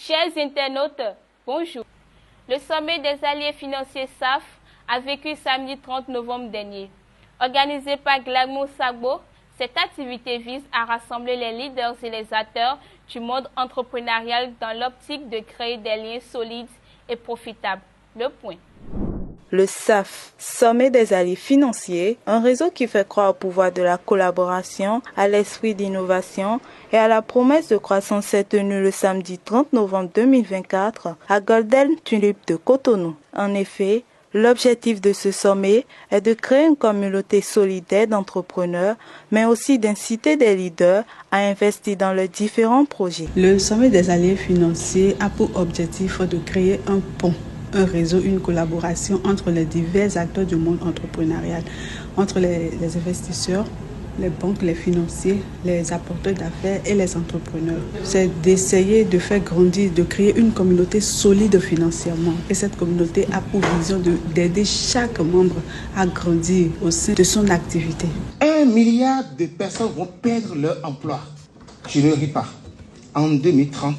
Chers internautes, bonjour. Le sommet des alliés financiers SAF a vécu samedi 30 novembre dernier. Organisé par Glagmo Sagbo, cette activité vise à rassembler les leaders et les acteurs du monde entrepreneurial dans l'optique de créer des liens solides et profitables. Le point. Le SAF, Sommet des alliés financiers, un réseau qui fait croire au pouvoir de la collaboration, à l'esprit d'innovation et à la promesse de croissance, s'est tenu le samedi 30 novembre 2024 à Golden Tulip de Cotonou. En effet, l'objectif de ce sommet est de créer une communauté solidaire d'entrepreneurs, mais aussi d'inciter des leaders à investir dans leurs différents projets. Le sommet des alliés financiers a pour objectif de créer un pont, un réseau, une collaboration entre les divers acteurs du monde entrepreneurial, entre les investisseurs, les banques, les financiers, les apporteurs d'affaires et les entrepreneurs. C'est d'essayer de faire grandir, de créer une communauté solide financièrement. Et cette communauté a pour vision d'aider chaque membre à grandir au sein de son activité. 1 milliard de personnes vont perdre leur emploi. Je ne ris pas. En 2030,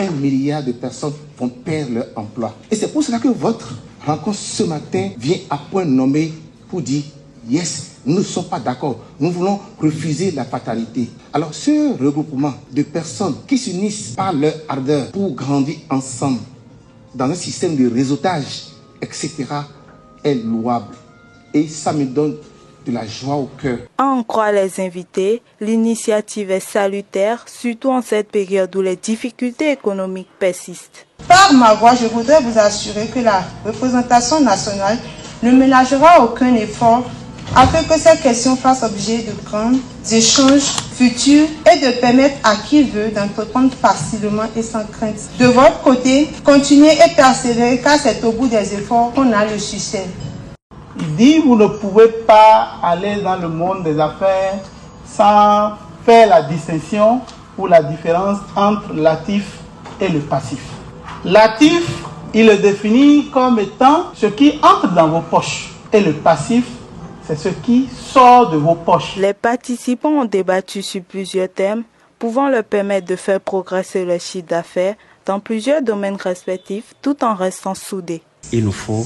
1 milliard de personnes vont perdre leur emploi. Et c'est pour cela que votre rencontre ce matin vient à point nommé pour dire yes, nous ne sommes pas d'accord. Nous voulons refuser la fatalité. Alors ce regroupement de personnes qui s'unissent par leur ardeur pour grandir ensemble dans un système de réseautage, etc. est louable. Et ça me donne de la joie au cœur. À en croire les invités, l'initiative est salutaire, surtout en cette période où les difficultés économiques persistent. Par ma voix, je voudrais vous assurer que la représentation nationale ne ménagera aucun effort afin que ces questions fassent objet de grands échanges futurs et de permettre à qui veut d'entreprendre facilement et sans crainte. De votre côté, continuez et persévérez car c'est au bout des efforts qu'on a le succès. Il dit, vous ne pouvez pas aller dans le monde des affaires sans faire la distinction ou la différence entre l'actif et le passif. L'actif, il le définit comme étant ce qui entre dans vos poches. Et le passif, c'est ce qui sort de vos poches. Les participants ont débattu sur plusieurs thèmes pouvant leur permettre de faire progresser leur chiffre d'affaires dans plusieurs domaines respectifs tout en restant soudés. Il nous faut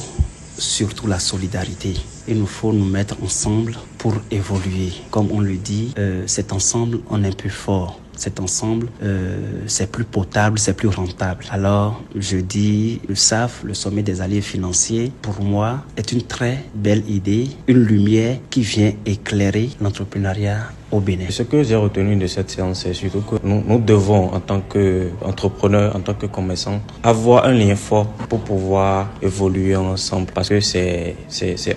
surtout la solidarité. Il nous faut nous mettre ensemble pour évoluer. Comme on le dit, cet ensemble, on est plus fort. Cet ensemble, c'est plus potable, c'est plus rentable. Alors, je dis, le SAF, le sommet des alliés financiers, pour moi, est une très belle idée, une lumière qui vient éclairer l'entrepreneuriat au Bénin. Ce que j'ai retenu de cette séance, c'est surtout que nous devons, en tant qu'entrepreneurs, en tant que commerçants, avoir un lien fort pour pouvoir évoluer ensemble, parce que c'est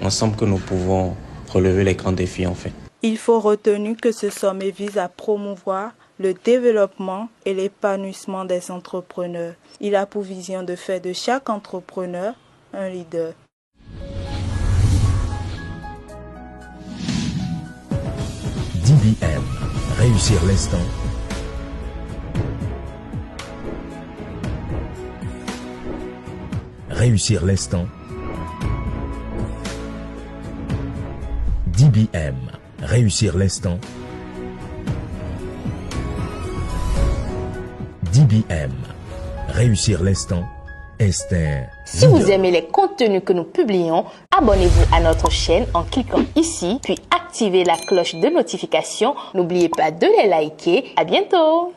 ensemble que nous pouvons relever les grands défis, en fait. Il faut retenir que ce sommet vise à promouvoir le développement et l'épanouissement des entrepreneurs. Il a pour vision de faire de chaque entrepreneur un leader. DBM, réussir l'instant. Réussir l'instant. DBM, réussir l'instant. DBM, réussir l'instant, instinct. Si vous aimez les contenus que nous publions, abonnez-vous à notre chaîne en cliquant ici, puis activez la cloche de notification. N'oubliez pas de les liker. À bientôt!